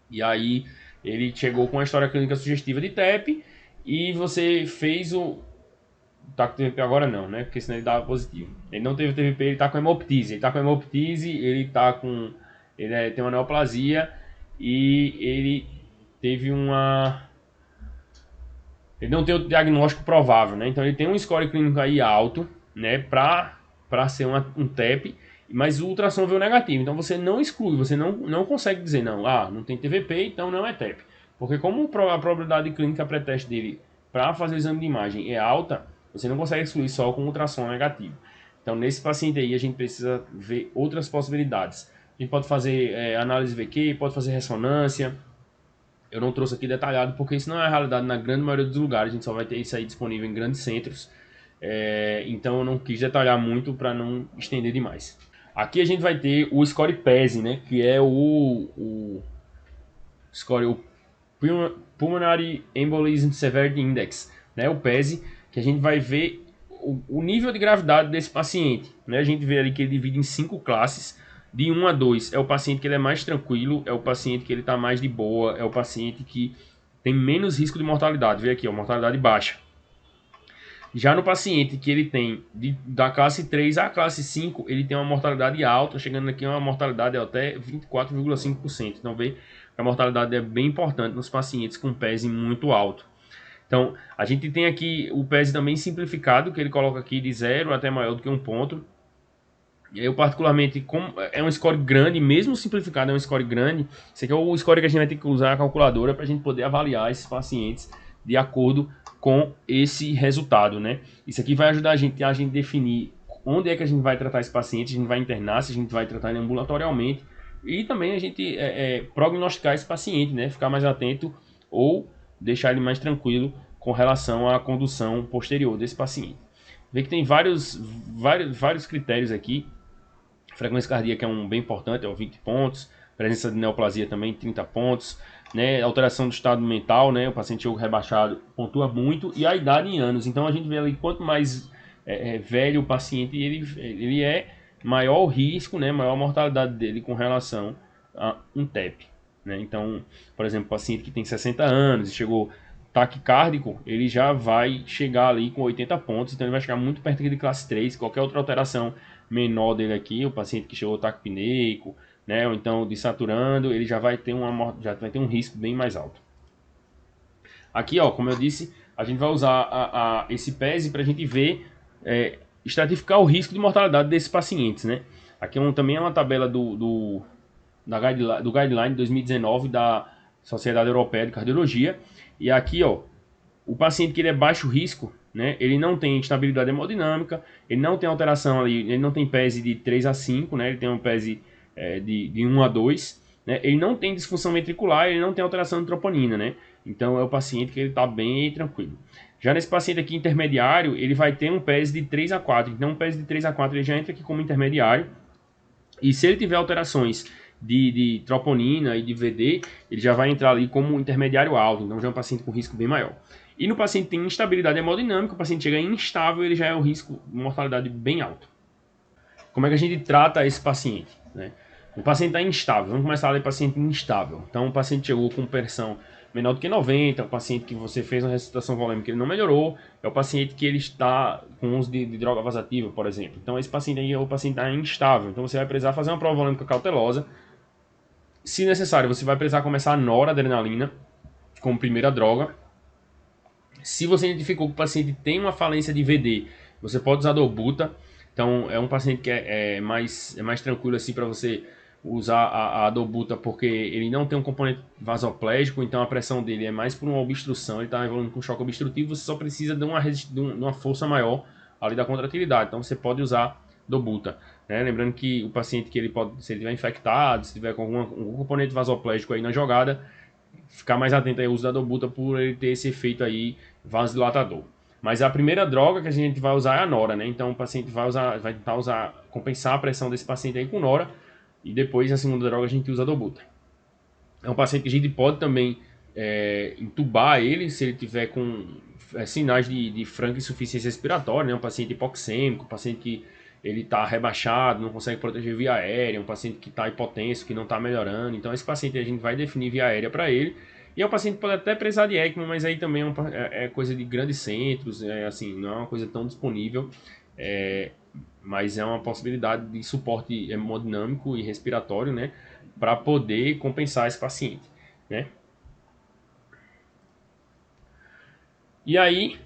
E aí ele chegou com uma história clínica sugestiva de TEP e você fez o... Tá com TVP agora não, né? Porque senão ele dava positivo. Ele não teve TVP, ele tá com hemoptise. Ele tem uma neoplasia e ele teve ele não tem o diagnóstico provável, né? Então ele tem um score clínico aí alto, né? Para ser um TEP, mas o ultrassom veio negativo. Então você não exclui, você não consegue dizer não tem TVP, então não é TEP. Porque como a probabilidade clínica pré-teste dele para fazer o exame de imagem é alta, você não consegue excluir só com ultrassom negativo. Então nesse paciente aí a gente precisa ver outras possibilidades. A gente pode fazer análise VQ, pode fazer ressonância. Eu não trouxe aqui detalhado porque isso não é a realidade na grande maioria dos lugares. A gente só vai ter isso aí disponível em grandes centros. Então eu não quis detalhar muito para não estender demais. Aqui a gente vai ter o score PESE, né? Que é o score Pulmonary Embolism Severity Index, né, o PESE, que a gente vai ver o nível de gravidade desse paciente, né? A gente vê ali que ele divide em 5 classes, de 1 a 2 é o paciente que ele é mais tranquilo, é o paciente que ele está mais de boa, é o paciente que tem menos risco de mortalidade. Vê aqui, ó, mortalidade baixa. Já no paciente que ele tem da classe 3 à classe 5, ele tem uma mortalidade alta, chegando aqui a uma mortalidade até 24,5%. Então vê que a mortalidade é bem importante nos pacientes com PESE muito alto. Então, a gente tem aqui o PESE também simplificado, que ele coloca aqui de 0 até maior do que 1 ponto. Eu particularmente, como é um score grande, mesmo simplificado é um score grande, esse aqui é o score que a gente vai ter que usar a calculadora para a gente poder avaliar esses pacientes de acordo com esse resultado, né? Isso aqui vai ajudar a gente definir onde é que a gente vai tratar esse paciente, a gente vai internar, se a gente vai tratar ele ambulatorialmente e também a gente prognosticar esse paciente, né? Ficar mais atento ou deixar ele mais tranquilo com relação à condução posterior desse paciente. Vê que tem vários critérios aqui. Frequência cardíaca é um bem importante, é o 20 pontos. Presença de neoplasia também, 30 pontos. Né? Alteração do estado mental, né? O paciente chegou rebaixado pontua muito. E a idade em anos. Então a gente vê ali quanto mais velho o paciente ele é, maior o risco, né? Maior a mortalidade dele com relação a um TEP. Né? Então, por exemplo, o paciente que tem 60 anos e chegou taquicárdico, ele já vai chegar ali com 80 pontos, então ele vai chegar muito perto aqui de classe 3, qualquer outra alteração menor dele aqui, o paciente que chegou taquipneico, né, ou então desaturando, ele já vai ter um risco bem mais alto. Aqui, ó, como eu disse, a gente vai usar esse PESE para a gente ver, estratificar o risco de mortalidade desses pacientes, né? Aqui também é uma tabela do Guideline 2019 da Sociedade Europeia de Cardiologia. E aqui, ó, o paciente que ele é baixo risco, né, ele não tem instabilidade hemodinâmica, ele não tem alteração ali, ele não tem PESE de 3 a 5, né, ele tem um PESE de 1 a 2, né, ele não tem disfunção ventricular, ele não tem alteração de troponina, né, então é o paciente que ele está bem tranquilo. Já nesse paciente aqui intermediário, ele vai ter um PESE de 3 a 4, então um PESE de 3 a 4 ele já entra aqui como intermediário, e se ele tiver alterações de troponina e de VD, ele já vai entrar ali como intermediário alto, então já é um paciente com risco bem maior. E no paciente que tem instabilidade hemodinâmica, o paciente chega instável, ele já é o risco de mortalidade bem alto. Como é que a gente trata esse paciente? Né? O paciente está instável, vamos começar a ler paciente instável. Então o paciente chegou com pressão menor do que 90, o paciente que você fez uma ressuscitação volêmica ele não melhorou, é o paciente que ele está com uso de droga vasativa, por exemplo. Então esse paciente aí é o paciente está instável, então você vai precisar fazer uma prova volêmica cautelosa. Se necessário, você vai precisar começar a noradrenalina como primeira droga. Se você identificou que o paciente tem uma falência de VD, você pode usar dobuta. Então é um paciente que é mais tranquilo assim para você usar a dobuta, porque ele não tem um componente vasoplégico, então a pressão dele é mais por uma obstrução, ele está evoluindo com choque obstrutivo, você só precisa de uma força maior ali da contratilidade, então você pode usar dobuta. Né? Lembrando que o paciente que ele pode, se ele estiver infectado, se tiver com algum componente vasoplégico aí na jogada, ficar mais atento ao uso da dobuta por ele ter esse efeito aí vasodilatador. Mas a primeira droga que a gente vai usar é a nora, né? Então o paciente vai tentar compensar a pressão desse paciente aí com nora e depois a segunda droga a gente usa a dobuta. É um paciente que a gente pode também intubar ele se ele tiver com sinais de franca insuficiência respiratória, né? Um paciente hipoxêmico, um paciente que ele está rebaixado, não consegue proteger via aérea, um paciente que está hipotenso, que não está melhorando. Então esse paciente a gente vai definir via aérea para ele. E é um paciente que pode até precisar de ECMO, mas aí também é coisa de grandes centros, assim, não é uma coisa tão disponível, mas é uma possibilidade de suporte hemodinâmico e respiratório, né, para poder compensar esse paciente, né. E aí,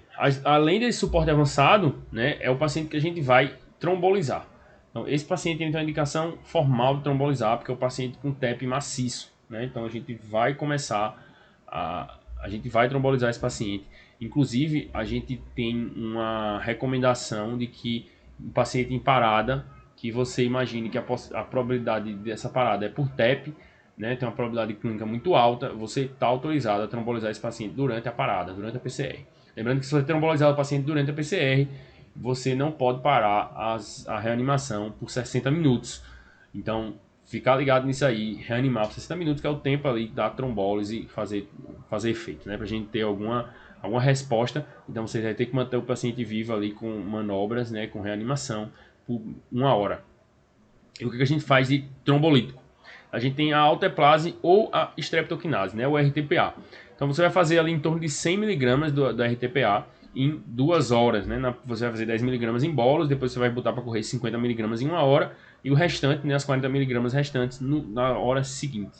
além desse suporte avançado, né, é o paciente que a gente vai trombolizar. Então, esse paciente tem uma indicação formal de trombolizar, porque é o paciente com TEP maciço, né, então a gente vai começar a gente vai trombolizar esse paciente. Inclusive, a gente tem uma recomendação de que um paciente em parada, que você imagine que a probabilidade dessa parada é por TEP, né, tem uma probabilidade clínica muito alta, você está autorizado a trombolizar esse paciente durante a parada, durante a PCR. Lembrando que se você trombolizar o paciente durante a PCR, você não pode parar a reanimação por 60 minutos. Então, ficar ligado nisso aí, reanimar por 60 minutos, que é o tempo ali da trombólise fazer efeito, né? Pra gente ter alguma resposta. Então você vai ter que manter o paciente vivo ali com manobras, né? Com reanimação por 1 hora. E o que a gente faz de trombolítico? A gente tem a alteplase ou a streptokinase, né? O RTPA. Então você vai fazer ali em torno de 100 mg do RTPA em 2 horas, né? Você vai fazer 10 mg em bolos, depois você vai botar para correr 50 mg em 1 hora e o restante, né, as 40 mg restantes na hora seguinte.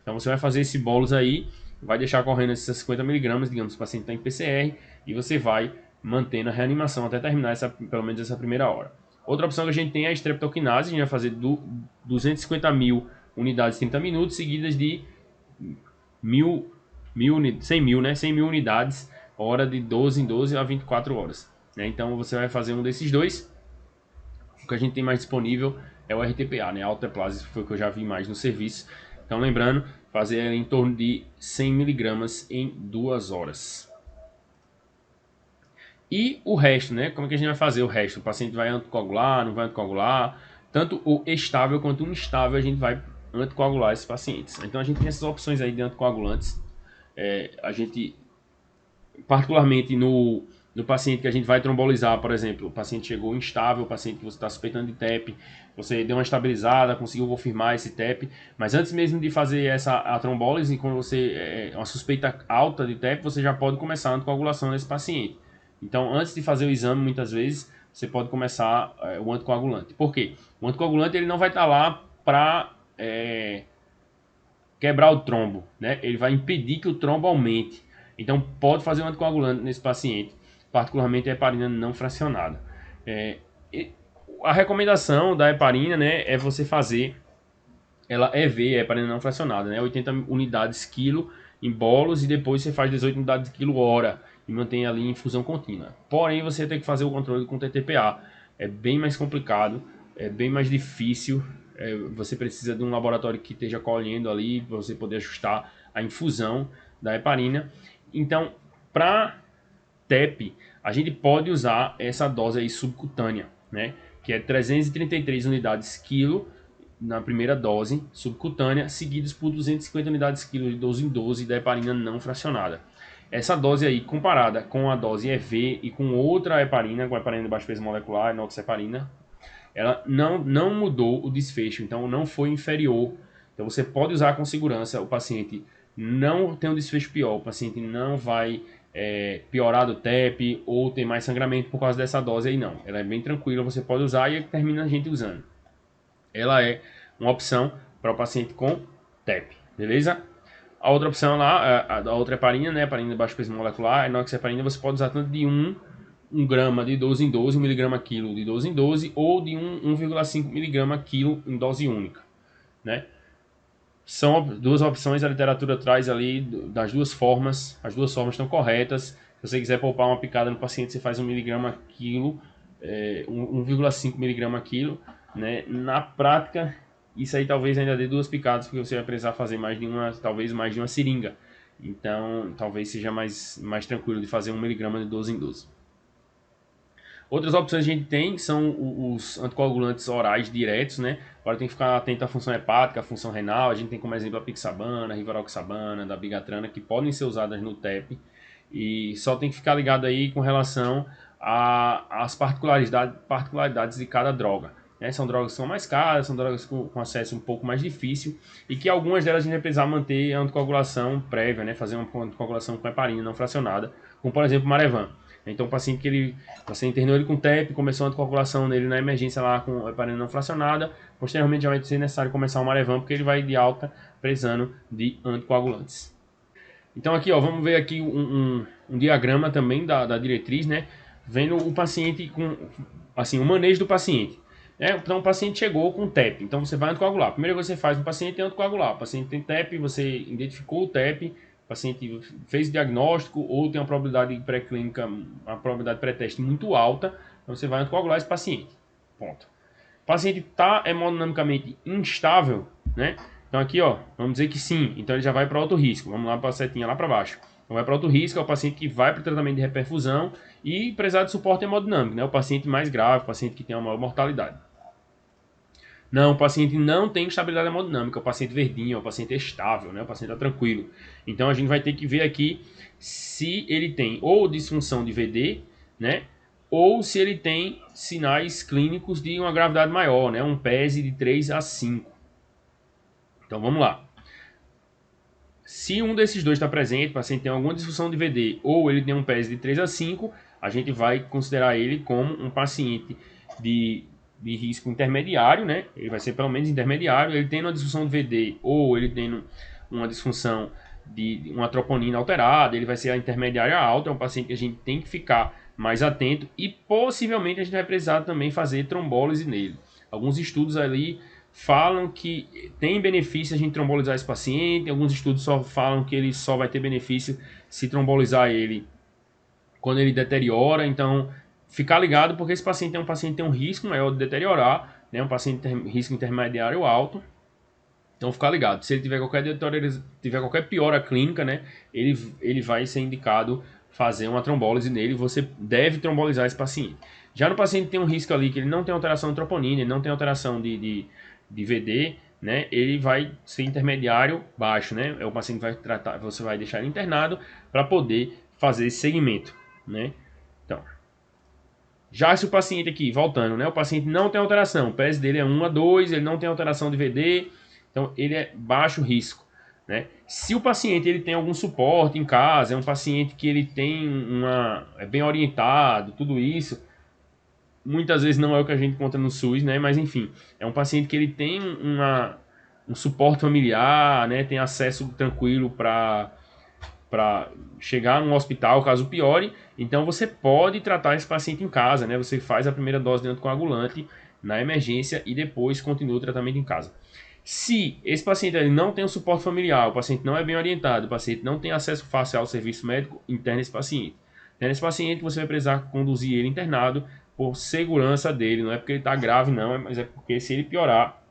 Então você vai fazer esse bolos aí, vai deixar correndo esses 50 mg, digamos que o paciente está em PCR, e você vai mantendo a reanimação até terminar pelo menos essa primeira hora. Outra opção que a gente tem é a streptokinase, a gente vai fazer 250 mil unidades em 30 minutos, seguidas de 100 mil unidades, hora de 12 em 12 a 24 horas. Né? Então você vai fazer um desses dois. O que a gente tem mais disponível é o RTPA, né? A alteplase foi o que eu já vi mais no serviço. Então lembrando, fazer em torno de 100 mg em 2 horas. E o resto, né? Como é que a gente vai fazer o resto? O paciente vai anticoagular, não vai anticoagular? Tanto o estável quanto o instável a gente vai anticoagular esses pacientes. Então a gente tem essas opções aí de anticoagulantes. A gente, particularmente no paciente que a gente vai trombolizar, por exemplo, o paciente chegou instável, o paciente que você está suspeitando de TEP, você deu uma estabilizada, conseguiu confirmar esse TEP, mas antes mesmo de fazer a trombólise, quando você uma suspeita alta de TEP, você já pode começar a anticoagulação nesse paciente. Então, antes de fazer o exame, muitas vezes, você pode começar o anticoagulante. Por quê? O anticoagulante ele não vai estar lá para quebrar o trombo, né? Ele vai impedir que o trombo aumente. Então, pode fazer um anticoagulante nesse paciente, particularmente a heparina não fracionada. A recomendação da heparina, né, é você fazer ela EV, a heparina não fracionada, né? 80 unidades quilo em bolos e depois você faz 18 unidades quilo hora e mantém ali em infusão contínua. Porém, você tem que fazer o controle com TTPA. É bem mais complicado, é bem mais difícil. Você precisa de um laboratório que esteja colhendo ali para você poder ajustar a infusão da heparina. Então, para TEP, a gente pode usar essa dose aí subcutânea, né? Que é 333 unidades quilo na primeira dose subcutânea, seguidos por 250 unidades quilo de 12 em 12 da heparina não fracionada. Essa dose aí, comparada com a dose EV e com outra heparina, com a heparina de baixo peso molecular, enoxaparina, ela não mudou o desfecho, então não foi inferior. Então você pode usar com segurança, o paciente não tem um desfecho pior, o paciente não vai piorar do TEP ou ter mais sangramento por causa dessa dose aí não. Ela é bem tranquila, você pode usar e termina a gente usando. Ela é uma opção para o paciente com TEP, beleza? A outra opção lá, a outra heparina, né? Heparina de baixo peso molecular, a enoxaparina, você pode usar tanto de 1 grama de 12 em 12, 1 miligrama quilo de 12 em 12, ou de 1,5 miligrama quilo em dose única, né? São duas opções, a literatura traz ali das duas formas, as duas formas estão corretas. Se você quiser poupar uma picada no paciente, você faz 1 miligrama quilo, 1,5 miligrama quilo, né? Na prática, isso aí talvez ainda dê 2 picadas, porque você vai precisar fazer talvez mais de uma seringa. Então, talvez seja mais tranquilo de fazer 1 miligrama de 12 em 12. Outras opções que a gente tem são os anticoagulantes orais diretos, né? Agora tem que ficar atento à função hepática, à função renal. A gente tem como exemplo a pixabana, a rivaroxabana, da bigatrana, que podem ser usadas no TEP. E só tem que ficar ligado aí com relação às particularidades de cada droga. Né? São drogas que são mais caras, são drogas com acesso um pouco mais difícil e que algumas delas a gente vai precisar manter a anticoagulação prévia, né? Fazer uma anticoagulação com heparina não fracionada, como por exemplo o Marevan. Então o paciente você internou ele com TEP, começou a anticoagulação nele na emergência lá com heparina não fracionada, posteriormente já vai ser necessário começar o Marevan, porque ele vai de alta precisando de anticoagulantes. Então aqui, ó, vamos ver aqui um diagrama também da diretriz, né? Vendo o paciente com, assim, o manejo do paciente. Então o paciente chegou com TEP, então você vai anticoagular. Primeiro que você faz no paciente é anticoagular. O paciente tem TEP, você identificou o TEP, o paciente fez o diagnóstico ou tem uma probabilidade pré-clínica, uma probabilidade pré-teste muito alta, então você vai anticoagular esse paciente. Ponto. O paciente está hemodinamicamente instável, né? Então aqui, ó, vamos dizer que sim, então ele já vai para alto risco. Vamos lá para a setinha lá para baixo. Então vai para alto risco, é o paciente que vai para o tratamento de reperfusão e precisar de suporte hemodinâmico, né? O paciente mais grave, o paciente que tem uma maior mortalidade. Não, o paciente não tem estabilidade hemodinâmica, o paciente verdinho, o paciente estável, né? O paciente está tranquilo. Então a gente vai ter que ver aqui se ele tem ou disfunção de VD, né? Ou se ele tem sinais clínicos de uma gravidade maior, né? Um PESE de 3 a 5. Então vamos lá. Se um desses dois está presente, o paciente tem alguma disfunção de VD ou ele tem um PESE de 3 a 5, a gente vai considerar ele como um paciente de risco intermediário, né? Ele vai ser pelo menos intermediário. Ele tendo uma disfunção de VD ou ele tendo uma disfunção de uma troponina alterada, ele vai ser a intermediária alta. É um paciente que a gente tem que ficar mais atento e possivelmente a gente vai precisar também fazer trombólise nele. Alguns estudos ali falam que tem benefício a gente trombolizar esse paciente, alguns estudos só falam que ele só vai ter benefício se trombolizar ele quando ele deteriora. Então ficar ligado, porque esse paciente é um paciente que tem um risco maior de deteriorar, né? Um paciente que tem risco intermediário alto. Então ficar ligado, se ele tiver qualquer piora clínica, né, ele vai ser indicado fazer uma trombólise nele. Você deve trombolizar esse paciente. Já no paciente que tem um risco ali, que ele não tem alteração de troponina, ele não tem alteração de VD, né, ele vai ser intermediário baixo, né, é o paciente que vai tratar, você vai deixar ele internado para poder fazer esse segmento, né. Então, já se o paciente aqui, voltando, né, o paciente não tem alteração, o PES dele é 1 a 2, ele não tem alteração de VD, então ele é baixo risco, né? Se o paciente ele tem algum suporte em casa, é um paciente que ele tem é bem orientado, tudo isso, muitas vezes não é o que a gente encontra no SUS, né? Mas enfim, é um paciente que ele tem um suporte familiar, né? Tem acesso tranquilo para chegar no hospital caso piore. Então você pode tratar esse paciente em casa, né? Você faz a primeira dose de anticoagulante na emergência e depois continua o tratamento em casa. Se esse paciente ele não tem um suporte familiar, o paciente não é bem orientado, o paciente não tem acesso fácil ao serviço médico, interne esse paciente. Interne esse paciente, você vai precisar conduzir ele internado por segurança dele. Não é porque ele está grave, não, mas é porque se ele piorar,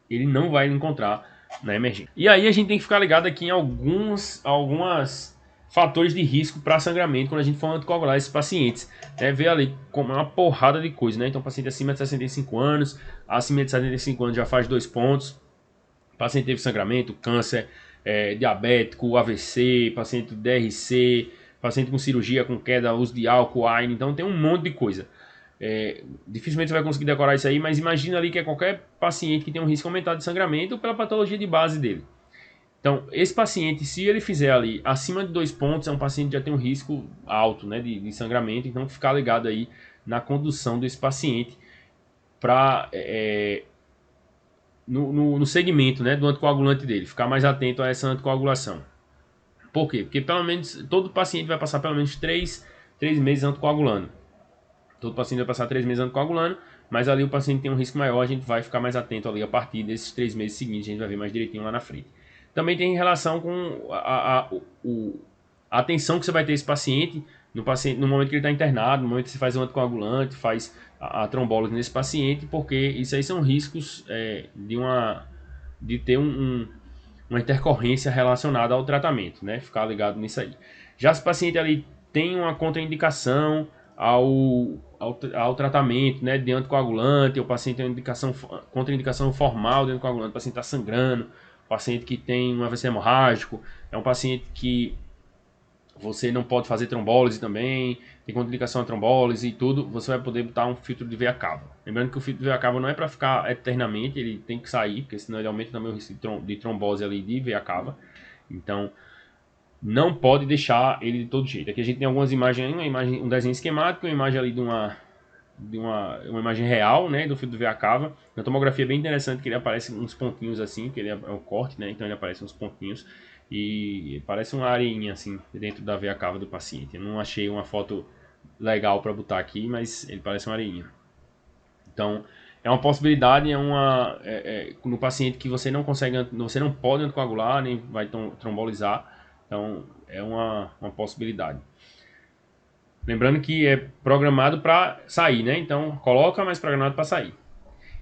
ele não vai encontrar na emergência. E aí a gente tem que ficar ligado aqui em algumas fatores de risco para sangramento quando a gente for anticoagular esses pacientes. Ver ali como uma porrada de coisa, né? Então, paciente acima de 65 anos, acima de 75 anos já faz 2 pontos. Paciente teve sangramento, câncer, diabético, AVC, paciente DRC, paciente com cirurgia, com queda, uso de álcool, AINE. Então, tem um monte de coisa. Dificilmente você vai conseguir decorar isso aí, mas imagina ali que é qualquer paciente que tem um risco aumentado de sangramento pela patologia de base dele. Então, esse paciente, se ele fizer ali acima de 2 pontos, é um paciente que já tem um risco alto, né, de sangramento. Então, ficar ligado aí na condução desse paciente para no segmento, né, do anticoagulante dele. Ficar mais atento a essa anticoagulação. Por quê? Porque pelo menos todo paciente vai passar pelo menos 3 meses anticoagulando. Todo paciente vai passar 3 meses anticoagulando, mas ali o paciente tem um risco maior, a gente vai ficar mais atento ali a partir desses 3 meses seguintes, a gente vai ver mais direitinho lá na frente. Também tem relação com a atenção que você vai ter esse paciente no momento que ele está internado, no momento que você faz o anticoagulante, faz a trombólise nesse paciente, porque isso aí são riscos de ter uma intercorrência relacionada ao tratamento, né? Ficar ligado nisso aí. Já se o paciente ali tem uma contraindicação ao tratamento, né, de anticoagulante, o paciente tem uma contraindicação formal de anticoagulante, o paciente está sangrando, paciente que tem um AVC hemorrágico, é um paciente que você não pode fazer trombólise também, tem contraindicação a trombólise e tudo, você vai poder botar um filtro de veia cava. Lembrando que o filtro de veia cava não é para ficar eternamente, ele tem que sair, porque senão ele aumenta também o risco de trombose ali de veia cava. Então, não pode deixar ele de todo jeito. Aqui a gente tem algumas imagens, um desenho esquemático, uma imagem ali de uma imagem real, né, do filtro de veia cava. Na tomografia é bem interessante que ele aparece uns pontinhos assim, que ele é um corte, né, então ele aparece uns pontinhos e parece uma areinha assim dentro da veia cava do paciente. Eu não achei uma foto legal para botar aqui, mas ele parece uma areinha. Então é uma possibilidade, no paciente que você não pode anticoagular, nem vai trombolizar. Então é uma possibilidade. Lembrando que é programado para sair, né? Então coloca, mas programado para sair.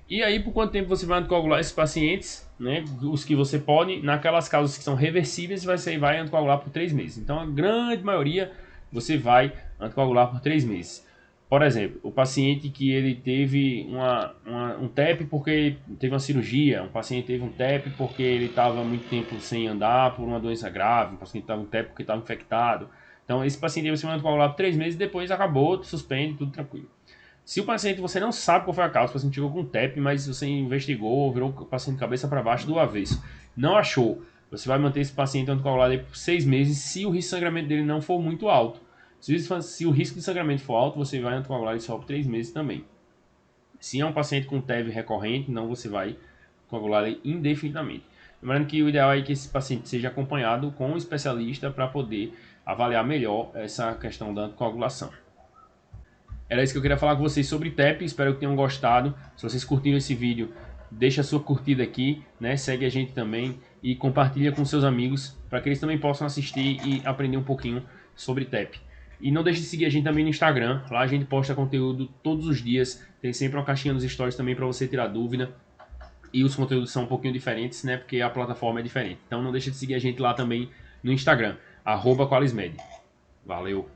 E aí, por quanto tempo você vai anticoagular esses pacientes, né? Os que você pode, naquelas causas que são reversíveis, você vai anticoagular por 3 meses. Então a grande maioria você vai anticoagular por 3 meses. Por exemplo, o paciente que ele teve um TEP porque teve uma cirurgia, um paciente teve um TEP porque ele estava muito tempo sem andar por uma doença grave, um paciente teve um TEP porque estava infectado. Então esse paciente você vai anticoagular por 3 meses e depois acabou, suspende, tudo tranquilo. Se o paciente você não sabe qual foi a causa, o paciente chegou com TEP, mas você investigou, virou o paciente de cabeça para baixo do avesso, não achou, você vai manter esse paciente anticoagulado por 6 meses se o risco de sangramento dele não for muito alto. Se o risco de sangramento for alto, você vai anticoagular ele só por 3 meses também. Se é um paciente com TEV recorrente, não, você vai coagular ele indefinidamente. Lembrando que o ideal é que esse paciente seja acompanhado com um especialista para poder avaliar melhor essa questão da anticoagulação. Era isso que eu queria falar com vocês sobre TEP, espero que tenham gostado. Se vocês curtiram esse vídeo, deixa a sua curtida aqui, né? Segue a gente também e compartilha com seus amigos para que eles também possam assistir e aprender um pouquinho sobre TEP. E não deixe de seguir a gente também no Instagram, lá a gente posta conteúdo todos os dias, tem sempre uma caixinha nos stories também para você tirar dúvida. E os conteúdos são um pouquinho diferentes, né? Porque a plataforma é diferente. Então não deixe de seguir a gente lá também no Instagram, @qualismed. Valeu!